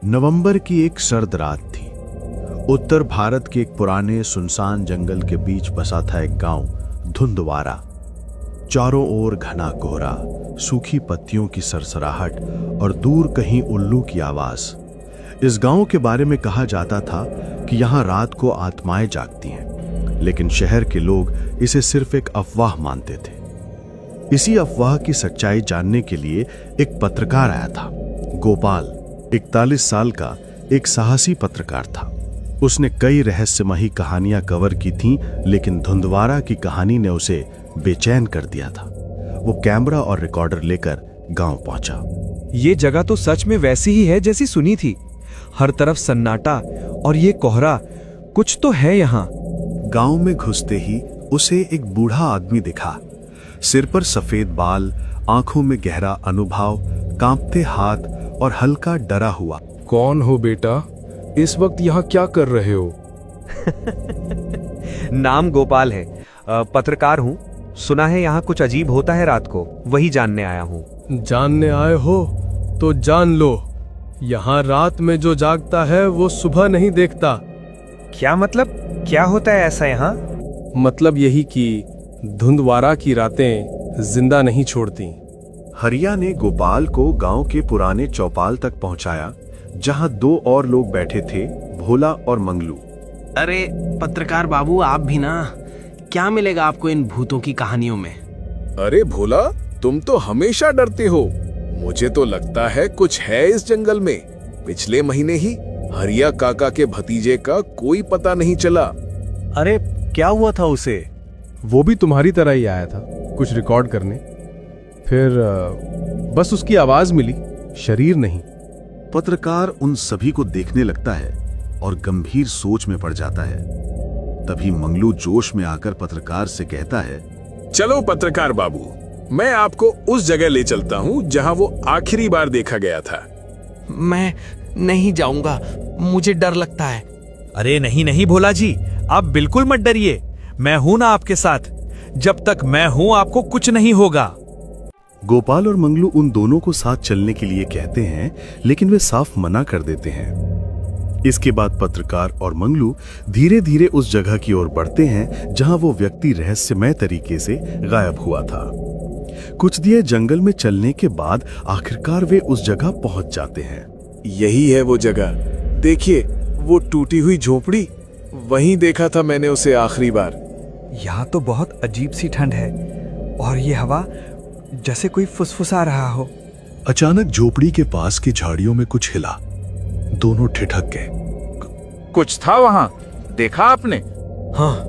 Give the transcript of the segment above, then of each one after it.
नवंबर की एक सर्द रात थी। उत्तर भारत के एक पुराने सुनसान जंगल के बीच बसा था एक गांव, धुंधवारा। चारों ओर घना कोहरा, सूखी पत्तियों की सरसराहट और दूर कहीं उल्लू की आवाज। इस गांव के बारे में कहा जाता था कि यहां रात को आत्माएं जागती हैं, लेकिन शहर के लोग इसे सिर्फ एक अफवाह मानते थे। इसी अफवाह की सच्चाई जानने के लिए एक पत्रकार आया था। गोपाल 41 साल का एक साहसी पत्रकार था। उसने कई रहस्यमयी कहानियां कवर की थीं, लेकिन धुंधवारा की कहानी ने उसे बेचैन कर दिया था। वो कैमरा और रिकॉर्डर लेकर गांव पहुंचा। ये जगह तो सच में वैसी ही है जैसी सुनी थी। हर तरफ सन्नाटा और ये कोहरा, कुछ तो है यहाँ। गांव में घुसते ही उसे एक बूढ़ा आदमी दिखा। सिर पर सफेद बाल, आंखों में गहरा अनुभव, कांपते हाथ और हल्का डरा हुआ। कौन हो बेटा? इस वक्त यहाँ क्या कर रहे हो? नाम गोपाल है, पत्रकार हूँ। सुना है यहाँ कुछ अजीब होता है रात को, वही जानने आया हूँ। जानने आए हो तो जान लो, यहाँ रात में जो जागता है वो सुबह नहीं देखता। क्या मतलब? क्या होता है ऐसा यहाँ? मतलब यही कि धुंधवारा की रातें जिंदा नहीं छोड़ती। हरिया ने गोपाल को गांव के पुराने चौपाल तक पहुंचाया, जहां दो और लोग बैठे थे, भोला और मंगलू। अरे पत्रकार बाबू, आप भी ना, क्या मिलेगा आपको इन भूतों की कहानियों में? अरे भोला, तुम तो हमेशा डरते हो। मुझे तो लगता है कुछ है इस जंगल में। पिछले महीने ही हरिया काका के भतीजे का कोई पता नहीं चला। अरे क्या हुआ था उसे? वो भी तुम्हारी तरह ही आया था कुछ रिकॉर्ड करने, फिर बस उसकी आवाज मिली, शरीर नहीं। पत्रकार उन सभी को देखने लगता है और गंभीर सोच में पड़ जाता है। तभी मंगलू जोश में आकर पत्रकार से कहता है, चलो पत्रकार बाबू, मैं आपको उस जगह ले चलता हूँ जहाँ वो आखिरी बार देखा गया था। मैं नहीं जाऊंगा, मुझे डर लगता है। अरे नहीं नहीं भोला जी, आप बिल्कुल मत डरिए, मैं हूं ना आपके साथ। जब तक मैं हूं आपको कुछ नहीं होगा। गोपाल और मंगलू उन दोनों को साथ चलने के लिए कहते हैं, लेकिन वे साफ मना कर देते हैं। इसके बाद पत्रकार और मंगलू धीरे धीरे उस जगह की ओर बढ़ते हैं जहां वो व्यक्ति रहस्यमय तरीके से गायब हुआ था। कुछ दिए जंगल में चलने के बाद आखिरकार वे उस जगह पहुंच जाते हैं। यही है वो जगह, देखिए वो टूटी हुई झोपड़ी, वहीं देखा था मैंने उसे आखिरी बार। यहाँ तो बहुत अजीब सी ठंड है और ये हवा जैसे कोई फुसफुसा रहा हो। अचानक झोपड़ी के पास की झाड़ियों में कुछ हिला। दोनों ठिठक गए। कुछ था वहां, देखा आपने? हाँ,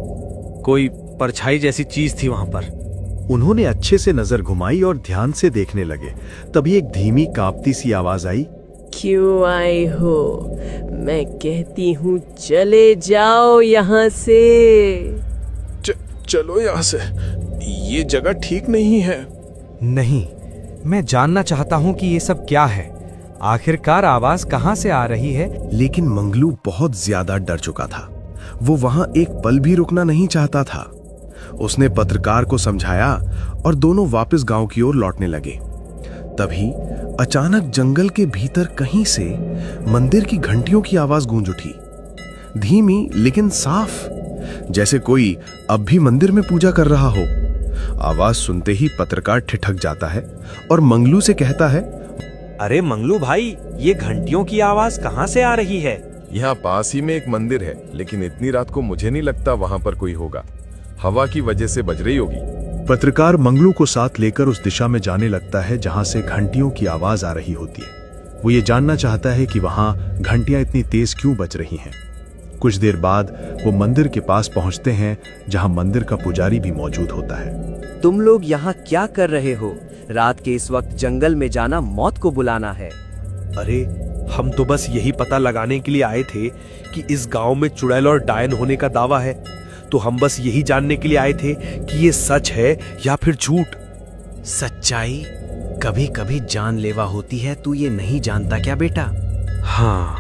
कोई परछाई जैसी चीज थी वहां पर। उन्होंने अच्छे से नजर घुमाई और ध्यान से देखने लगे। तभी एक धीमी कांपती सी आवाज आई, क्यों आए हो? मैं कहती हूँ चले जाओ यहाँ से। चलो यहाँ से, ये जगह ठीक नहीं है। नहीं, मैं जानना चाहता हूँ कि ये सब क्या है। आखिरकार आवाज कहाँ से आ रही है? लेकिन मंगलू बहुत ज्यादा डर चुका था। वो वहां एक पल भी रुकना नहीं चाहता था। उसने पत्रकार को समझाया और दोनों वापस गांव की ओर लौटने लगे। तभी अचानक जंगल के भीतर कहीं से मंदिर की घंटियों की आवाज गूंज उठी, धीमी लेकिन साफ, जैसे कोई अब भी मंदिर में पूजा कर रहा हो। आवाज सुनते ही पत्रकार ठिठक जाता है और मंगलू से कहता है, अरे मंगलू भाई, ये घंटियों की आवाज कहाँ से आ रही है? यहाँ पास ही में एक मंदिर है, लेकिन इतनी रात को मुझे नहीं लगता वहां पर कोई होगा। हवा की वजह से बज रही होगी। पत्रकार मंगलू को साथ लेकर उस दिशा में जाने लगता है जहां से घंटियों की आवाज आ रही होती है। वो ये जानना चाहता है कि वहां घंटियां इतनी तेज क्यों बज रही हैं। कुछ देर बाद वो मंदिर के पास पहुंचते हैं, जहां मंदिर का पुजारी भी मौजूद होता है। तुम लोग यहाँ क्या कर रहे हो? रात के इस वक्त जंगल में जाना मौत को बुलाना है। अरे हम तो बस यही पता लगाने के लिए आए थे कि इस गांव में चुड़ैल और डायन होने का दावा है, तो हम बस यही जानने के लिए आए थे कि ये सच है या फिर झूठ। सच्चाई कभी कभी जानलेवा होती है, तू ये नहीं जानता क्या बेटा? हाँ,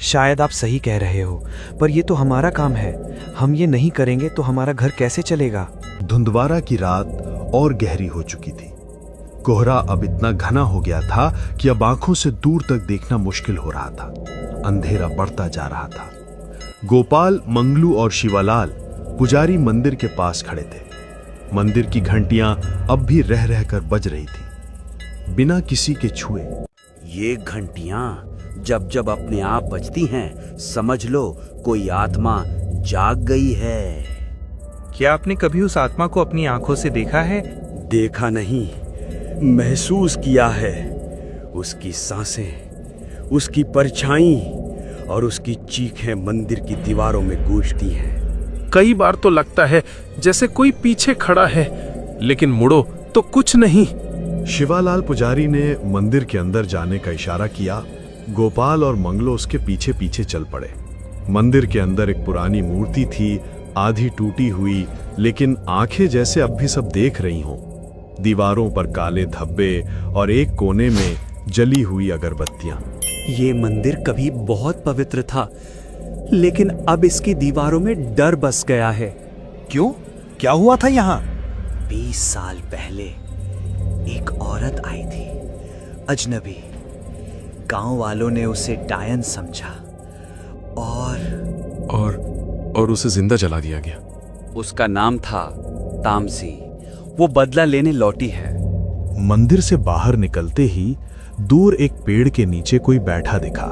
शायद आप सही कह रहे हो, पर ये तो हमारा काम है। हम ये नहीं करेंगे तो हमारा घर कैसे चलेगा? धुंधवारा की रात और गहरी हो चुकी थी। कोहरा अब इतना घना हो गया था कि अब आंखों से दूर तक देखना मुश्किल हो रहा था। अंधेरा बढ़ता जा रहा था। गोपाल, मंगलू और शिवालाल पुजारी मंदिर के पास खड़े थे। मंदिर की घंटियां अब भी रह रहकर बज रही थी, बिना किसी के छुए। ये घंटियां जब जब अपने आप बजती हैं, समझ लो कोई आत्मा जाग गई है। क्या आपने कभी उस आत्मा को अपनी आंखों से देखा है? देखा नहीं, महसूस किया है। उसकी सांसें, उसकी परछाई और उसकी चीखें मंदिर की दीवारों में गूंजती हैं। कई बार तो लगता है जैसे कोई पीछे खड़ा है, लेकिन मुड़ो तो कुछ नहीं। शिवालाल पुजारी ने मंदिर के अंदर जाने का इशारा किया। गोपाल और मंगलो उसके पीछे पीछे चल पड़े। मंदिर के अंदर एक पुरानी मूर्ति थी, आधी टूटी हुई, लेकिन आंखें जैसे अब भी सब देख रही हों। दीवारों पर काले धब्बे और एक कोने में जली हुई अगरबत्तियां। ये मंदिर कभी बहुत पवित्र था, लेकिन अब इसकी दीवारों में डर बस गया है। क्यों? क्या हुआ था यहाँ? 20 साल पहले एक औरत आई थी, अजनबी। गांव वालों ने उसे डायन समझा और उसे जिंदा जला दिया गया। उसका नाम था तामसी। वो बदला लेने लौटी है। मंदिर से बाहर निकलते ही दूर एक पेड़ के नीचे कोई बैठा दिखा।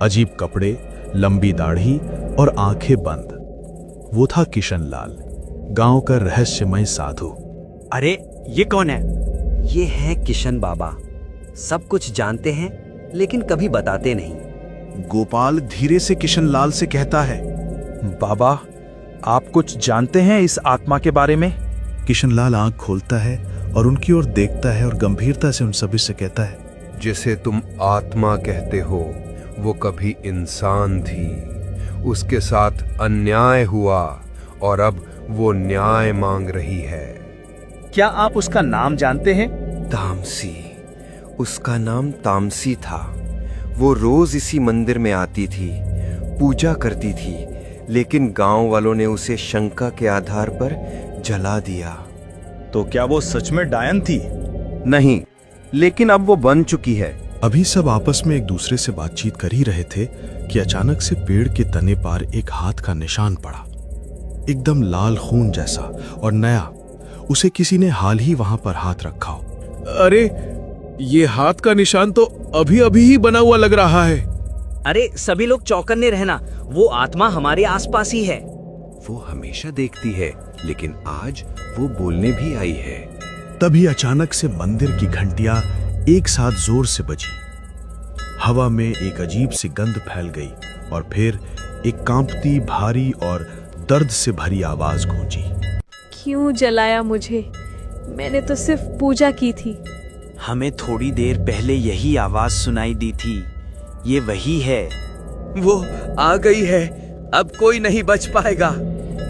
अजीब कपड़े, लंबी दाढ़ी और आंखें बंद। वो था किशन लाल, गांव का रहस्यमय साधु। अरे ये कौन है? ये है किशन बाबा। सब कुछ जानते हैं, लेकिन कभी बताते नहीं। गोपाल धीरे से किशन लाल से कहता है, बाबा, आप कुछ जानते हैं इस आत्मा के बारे में? किशन लाल आंख खोलता है और उनकी ओर देखता है और गंभीरता से उन सभी से कहता है, जिसे तुम आत्मा कहते हो, वो कभी इंसान थी। उसके साथ अन्याय हुआ और अब वो न्याय मांग रही है। क्या आप उसका नाम जानते हैं? तामसी, उसका नाम तामसी था। वो रोज इसी मंदिर में आती थी, पूजा करती थी, लेकिन गांव वालों ने उसे शंका के आधार पर जला दिया। तो क्या वो सच में डायन थी? नहीं, लेकिन अब वो बन चुकी है। अभी सब आपस में एक दूसरे से बातचीत कर ही रहे थे कि अचानक से पेड़ के तने पर एक हाथ का निशान पड़ा, एकदम लाल खून जैसा और नया। उसे किसी ने हाल ही वहां पर हाथ रखा हो। अरे, ये हाथ का निशान तो अभी अभी ही बना हुआ लग रहा है। अरे सभी लोग चौकन्ने रहना, वो आत्मा हमारे आसपास ही है। वो हमेशा देखती है, लेकिन आज वो बोलने भी आई है। तभी अचानक से मंदिर की घंटियां एक साथ जोर से बजी। हवा में एक अजीब सी गंध फैल गई और फिर एक कांपती, भारी और दर्द से भरी आवाज गूंजी। क्यों जलाया मुझे? मैंने तो सिर्फ पूजा की थी। हमें थोड़ी देर पहले यही आवाज सुनाई दी थी। ये वही है। वो आ गई है, अब कोई नहीं बच पाएगा।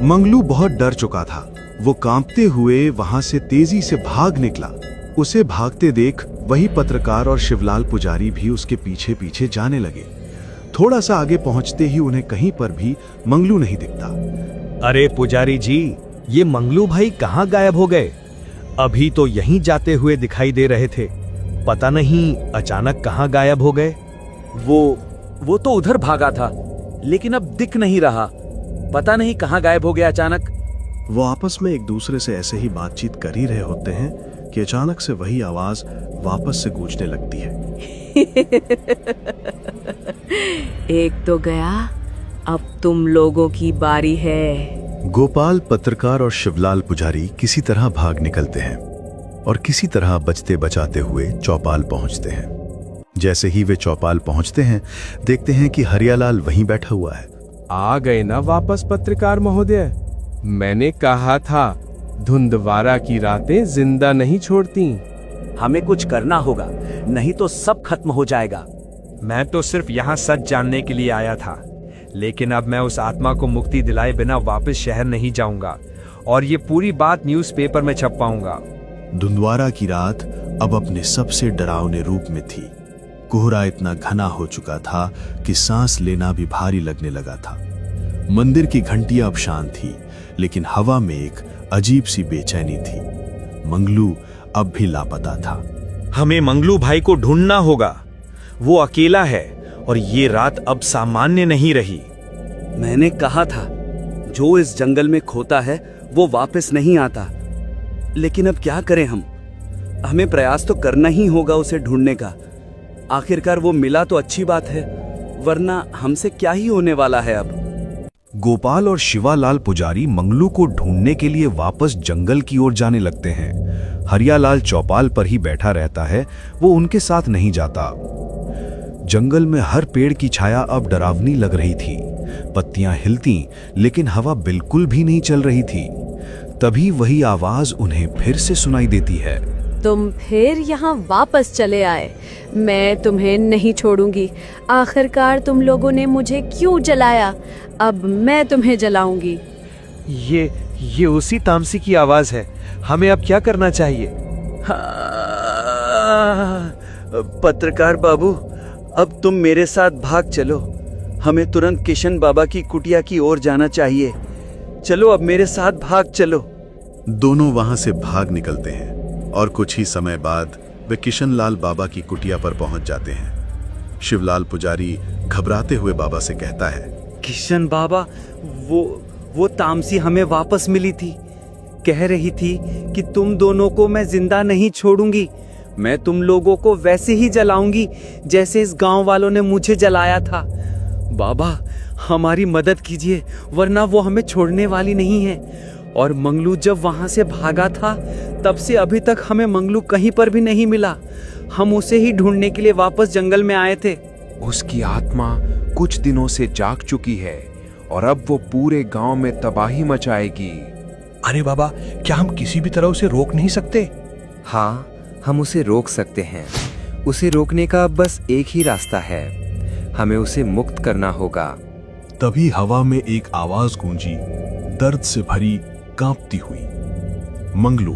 मंगलू बहुत डर चुका था। वो कांपते हुए वहां से तेजी से भाग निकला। उसे भागते देख वही पत्रकार और शिवलाल पुजारी भी उसके पीछे पीछे जाने लगे। थोड़ा सा आगे पहुंचते ही उन्हें कहीं पर भी मंगलू नहीं दिखता। अरे पुजारी जी, ये मंगलू भाई कहाँ गायब हो गए? अभी तो यहीं जाते हुए दिखाई दे रहे थे, पता नहीं अचानक कहाँ गायब हो गए। वो तो उधर भागा था, लेकिन अब दिख नहीं रहा। पता नहीं कहाँ गायब हो गया अचानक। वो आपस में एक दूसरे से ऐसे ही बातचीत कर ही रहे होते हैं कि अचानक से वही आवाज वापस से गूंजने लगती है। एक तो गया, अब तुम लोगों की बारी है। गोपाल, पत्रकार और शिवलाल पुजारी किसी तरह भाग निकलते हैं और किसी तरह बचते बचाते हुए चौपाल पहुंचते हैं। जैसे ही वे चौपाल पहुंचते हैं, देखते हैं कि हरियालाल वहीं बैठा हुआ है। आ गए ना वापस पत्रकार महोदय? मैंने कहा था, धुंधवारा की रातें जिंदा नहीं छोड़ती। हमें कुछ करना होगा, नहीं तो सब खत्म हो जाएगा। मैं तो सिर्फ यहाँ सच जानने के लिए आया था, लेकिन अब मैं उस आत्मा को मुक्ति दिलाए बिना वापस शहर नहीं जाऊंगा और ये पूरी बात न्यूज़पेपर में छप पाऊंगा। धुंधवारा की रात अब अपने सबसे डरावने रूप में थी। कोहरा इतना घना हो चुका था कि सांस लेना भी भारी लगने लगा था। मंदिर की घंटियां अब शांत थी, लेकिन हवा में एक अजीब सी बेचैनी थी। मंगलू अब भी लापता था। हमें मंगलू भाई को ढूंढना होगा। वो अकेला है और ये रात अब सामान्य नहीं रही। मैंने कहा था, जो इस जंगल में खोता है वो वापस नहीं आता। लेकिन अब क्या करें हम? हमें प्रयास तो करना ही होगा उसे ढूंढने का। आखिरकार वो मिला तो अच्छी बात है, वरना हमसे क्या ही होने वाला है अब। गोपाल और शिवालाल पुजारी मंगलू को ढूंढने के लिए वापस जंगल की ओर जाने लगते हैं। हरियालाल चौपाल पर ही बैठा रहता है, वो उनके साथ नहीं जाता। जंगल में हर पेड़ की छाया अब डरावनी लग रही थी। पत्तियां हिलती, लेकिन हवा बिल्कुल भी नहीं चल रही थी। तभी वही आवाज उन्हें फिर से सुनाई देती है। तुम फिर यहाँ वापस चले आए। मैं तुम्हें नहीं छोड़ूंगी। आखिरकार तुम लोगों ने मुझे क्यों जलाया? अब मैं तुम्हें जलाऊंगी। ये उसी तामसी की आवाज है। हमें अब क्या करना चाहिए? पत्रकार बाबू, अब तुम मेरे साथ भाग चलो। हमें तुरंत किशन बाबा की कुटिया की ओर जाना चाहिए। चलो, अब मेरे साथ भाग चलो। दोनों वहां से भाग निकलते हैं और कुछ ही समय बाद वे किशनलाल बाबा की कुटिया पर पहुंच जाते हैं। शिवलाल पुजारी घबराते हुए बाबा से कहता है, किशन बाबा, वो तामसी हमें वापस मिली थी। कह रही थी कि तुम दोनों को मैं जिंदा नहीं छोड़ूंगी। मैं तुम लोगों को वैसे ही जलाऊंगी जैसे इस गांव वालों ने मुझे जलाया था। बाबा, हमारी मदद कीजिए, वरना वो हमें छोड़ने वाली नहीं है। और मंगलू जब वहां से भागा था, तब से अभी तक हमें मंगलू कहीं पर भी नहीं मिला। हम उसे ही ढूंढने के लिए वापस जंगल में आए थे। उसकी आत्मा कुछ दिनों से जाग चुकी है और अब वो पूरे गांव में तबाही मचाएगी। अरे बाबा, क्या हम किसी भी तरह उसे रोक नहीं सकते? हाँ, हम उसे रोक सकते हैं। उसे रोकने का बस एक ही रास्ता है। हमें उसे मुक्त करना होगा। तभी हवा में एक आवाज गूंजी, दर्द से भरी, कांपती हुई। मंगलू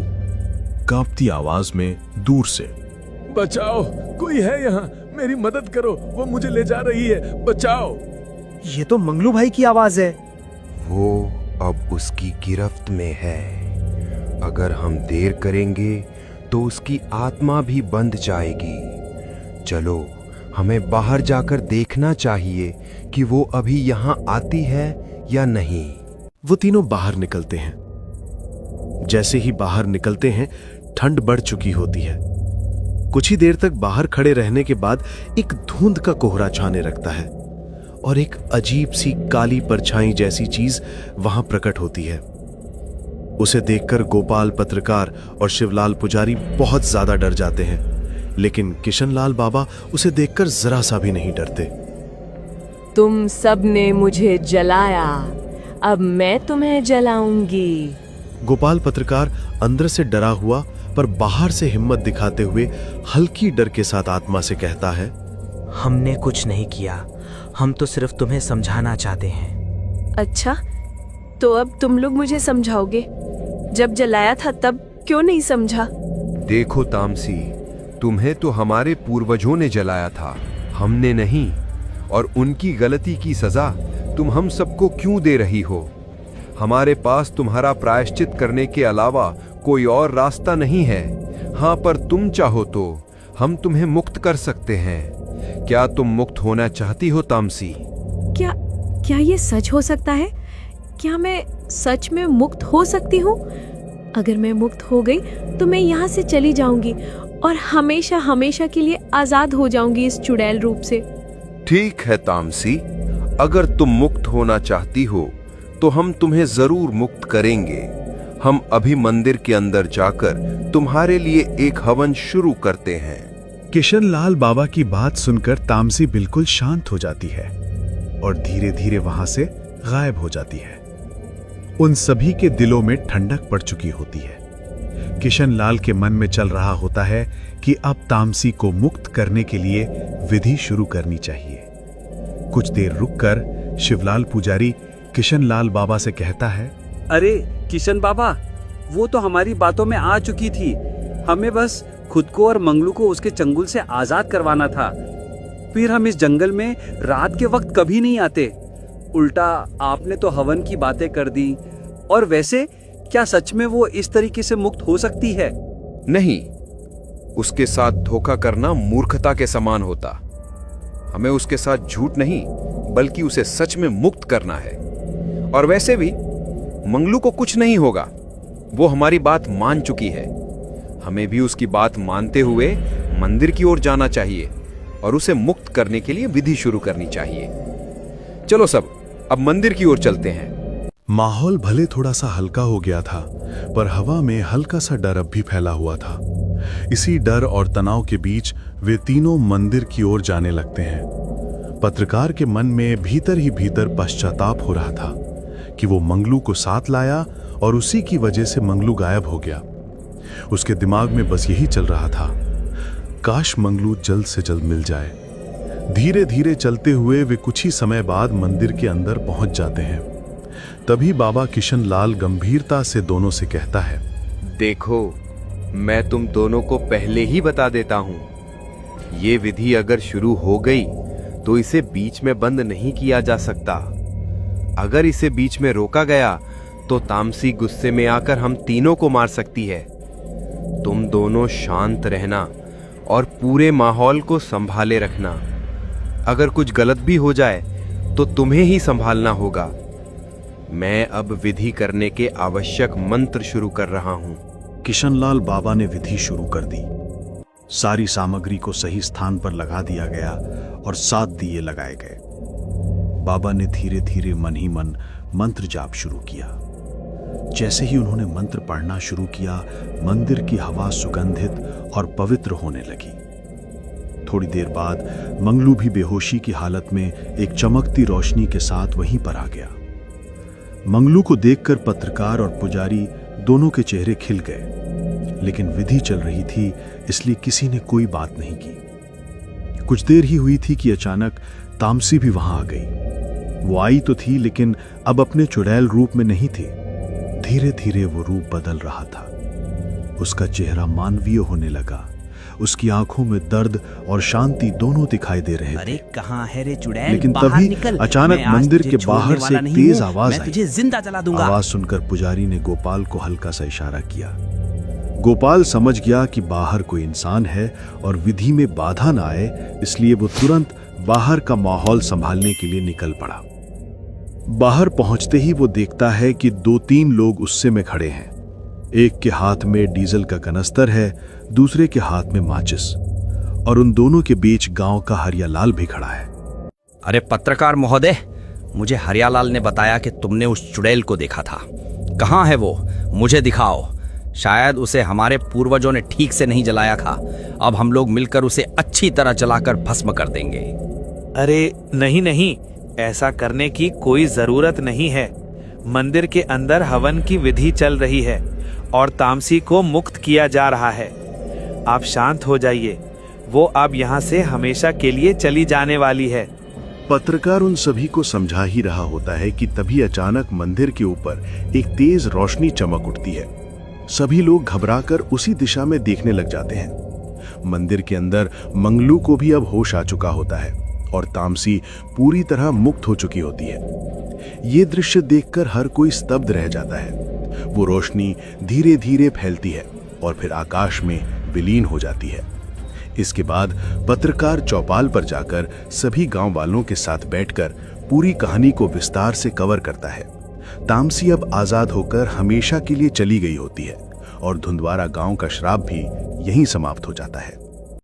कांपती आवाज में दूर से, बचाओ, कोई है यहाँ, मेरी मदद करो, वो मुझे ले जा रही है, बचाओ। ये तो मंगलू भाई की आवाज है। वो अब उसकी गिरफ्त में है। अगर हम देर करेंगे तो उसकी आत्मा भी बंध जाएगी। चलो, हमें बाहर जाकर देखना चाहिए कि वो अभी यहाँ आती है या नहीं। वो तीनों बाहर निकलते हैं। जैसे ही बाहर निकलते हैं, ठंड बढ़ चुकी होती है। कुछ ही देर तक बाहर खड़े रहने के बाद एक धुंध का कोहरा छाने लगता है और एक अजीब सी काली परछाई जैसी चीज वहां प्रकट होती है। उसे देखकर गोपाल पत्रकार और शिवलाल पुजारी बहुत ज्यादा डर जाते हैं, लेकिन किशनलाल बाबा उसे देखकर जरा सा भी नहीं डरते। तुम सब ने मुझे जलाया, अब मैं तुम्हें जलाऊंगी। गोपाल पत्रकार अंदर से डरा हुआ पर बाहर से हिम्मत दिखाते हुए हल्की डर के साथ आत्मा से कहता है, हमने कुछ नहीं किया, हम तो सिर्फ तुम्हें समझाना चाहते हैं। अच्छा, तो अब तुम लोग मुझे समझाओगे? जब जलाया था तब क्यों नहीं समझा? देखो तामसी, तुम्हें तो हमारे पूर्वजों ने जलाया था, हमने नहीं। और उनकी गलती की सजा तुम हम सबको क्यों दे रही हो? हमारे पास तुम्हारा प्रायश्चित करने के अलावा कोई और रास्ता नहीं है। हाँ, पर तुम चाहो तो हम तुम्हें मुक्त कर सकते हैं। क्या तुम मुक्त होना चाहती हो तामसी? क्या ये सच हो सकता है? क्या मैं सच में मुक्त हो सकती हूँ? अगर मैं मुक्त हो गई तो मैं यहाँ से चली जाऊंगी और हमेशा हमेशा के लिए आजाद हो जाऊंगी इस चुड़ैल रूप से। ठीक है तामसी, अगर तुम मुक्त होना चाहती हो तो हम तुम्हें जरूर मुक्त करेंगे। हम अभी मंदिर के अंदर जाकर तुम्हारे लिए एक हवन शुरू करते हैं। किशनलाल बाबा की बात सुनकर तामसी बिल्कुल शांत हो जाती है और धीरे धीरे वहां से गायब हो जाती है। उन सभी के दिलों में ठंडक पड़ चुकी होती है। किशनलाल के मन में चल रहा होता है कि अब तामसी को मुक्त करने के लिए विधि शुरू करनी चाहिए। कुछ देर रुककर शिवलाल पुजारी किशनलाल बाबा से कहता है, अरे किशन बाबा, वो तो हमारी बातों में आ चुकी थी। हमें बस खुद को और मंगलू को उसके चंगुल से आजाद करवाना था। फिर हम इस जंगल में रात के वक्त कभी नहीं आते। उल्टा आपने तो हवन की बातें कर दी। और वैसे क्या सच में वो इस तरीके से मुक्त हो सकती है? नहीं, उसके साथ धोखा करना मूर्खता के समान होता। हमें उसके साथ झूठ नहीं बल्कि उसे सच में मुक्त करना है। और वैसे भी मंगलू को कुछ नहीं होगा, वो हमारी बात मान चुकी है। हमें भी उसकी बात मानते हुए मंदिर की ओर जाना चाहिए और उसे मुक्त करने के लिए विधि शुरू करनी चाहिए। चलो सब, अब मंदिर की ओर चलते हैं। माहौल भले थोड़ा सा हल्का हो गया था, पर हवा में हल्का सा डर अब भी फैला हुआ था। इसी डर और तनाव के बीच वे तीनों मंदिर की ओर जाने लगते हैं। पत्रकार के मन में भीतर ही भीतर पश्चाताप हो रहा था कि वो मंगलू को साथ लाया और उसी की वजह से मंगलू गायब हो गया। उसके दिमाग में बस यही चल रहा था, काश मंगलू जल्द से जल्द मिल जाए। धीरे धीरे चलते हुए वे कुछ ही समय बाद मंदिर के अंदर पहुंच जाते हैं। तभी बाबा किशन लाल गंभीरता से दोनों से कहता है, देखो, मैं तुम दोनों को पहले ही बता देता हूं, ये विधि अगर शुरू हो गई तो इसे बीच में बंद नहीं किया जा सकता। अगर इसे बीच में रोका गया तो तामसी गुस्से में आकर हम तीनों को मार सकती है। तुम दोनों शांत रहना और पूरे माहौल को संभाले रखना। अगर कुछ गलत भी हो जाए तो तुम्हें ही संभालना होगा। मैं अब विधि करने के आवश्यक मंत्र शुरू कर रहा हूं। किशनलाल बाबा ने विधि शुरू कर दी। सारी सामग्री को सही स्थान पर लगा दिया गया और 7 दिए लगाए गए। बाबा ने धीरे धीरे मन ही मन मंत्र जाप शुरू किया। जैसे ही उन्होंने मंत्र पढ़ना शुरू किया, मंदिर की हवा सुगंधित और पवित्र होने लगी। थोड़ी देर बाद मंगलू भी बेहोशी की हालत में एक चमकती रोशनी के साथ वहीं पर आ गया। मंगलू को देखकर पत्रकार और पुजारी दोनों के चेहरे खिल गए, लेकिन विधि चल रही थी इसलिए किसी ने कोई बात नहीं की। कुछ देर ही हुई थी कि अचानक तामसी भी वहां आ गई। वो आई तो थी, लेकिन अब अपने चुड़ैल रूप में नहीं थी। धीरे धीरे वो रूप बदल रहा था। उसका चेहरा मानवीय होने लगा। उसकी आंखों में दर्द और शांति दोनों दिखाई दे रहे थे। अरे कहाँ है रे चुड़ैल, लेकिन बाहर तभी निकल। अचानक मैं आज मंदिर तुझे के बाहर छोड़ने से वाला एक नहीं तेज हूँ। आवाज मैं आई। तुझे जिंदा जला दूंगा। आवाज सुनकर पुजारी ने गोपाल को हल्का सा इशारा किया। गोपाल समझ गया कि बाहर कोई इंसान है और विधि में बाधा ना आए, इसलिए वो तुरंत बाहर का माहौल संभालने के लिए निकल पड़ा। बाहर पहुंचते ही वो देखता है कि 2-3 लोग उससे में खड़े हैं। एक के हाथ में डीजल का कनस्तर है, दूसरे के हाथ में माचिस, और उन दोनों के बीच गांव का हरियालाल भी खड़ा है। अरे पत्रकार महोदय, मुझे हरियालाल ने बताया कि तुमने उस चुड़ैल को देखा था। कहाँ है वो? मुझे दिखाओ। शायद उसे हमारे पूर्वजों ने ठीक से नहीं जलाया था। अब हम लोग मिलकर उसे अच्छी तरह जलाकर भस्म कर देंगे। अरे नहीं नहीं, ऐसा करने की कोई जरूरत नहीं है। मंदिर के अंदर हवन की विधि चल रही है और तामसी को मुक्त किया जा रहा है। आप शांत हो जाइए, वो अब यहाँ से हमेशा के लिए चली जाने वाली है। पत्रकार उन सभी को समझा ही रहा होता है कि तभी अचानक मंदिर के ऊपर एक तेज रोशनी चमक उठती है। सभी लोग घबराकर उसी दिशा में देखने लग जाते हैं। मंदिर के अंदर मंगलू को भी अब होश आ चुका होता है और तामसी पूरी तरह मुक्त हो चुकी होती है। ये दृश्य देखकर हर कोई स्तब्ध रह जाता है। वो रोशनी धीरे धीरे फैलती है और फिर आकाश में विलीन हो जाती है। इसके बाद पत्रकार चौपाल पर जाकर सभी गांव वालों के साथ बैठकर पूरी कहानी को विस्तार से कवर करता है। तामसी अब आजाद होकर हमेशा के लिए चली गई होती है और धुंधवारा गांव का श्राप भी यहीं समाप्त हो जाता है।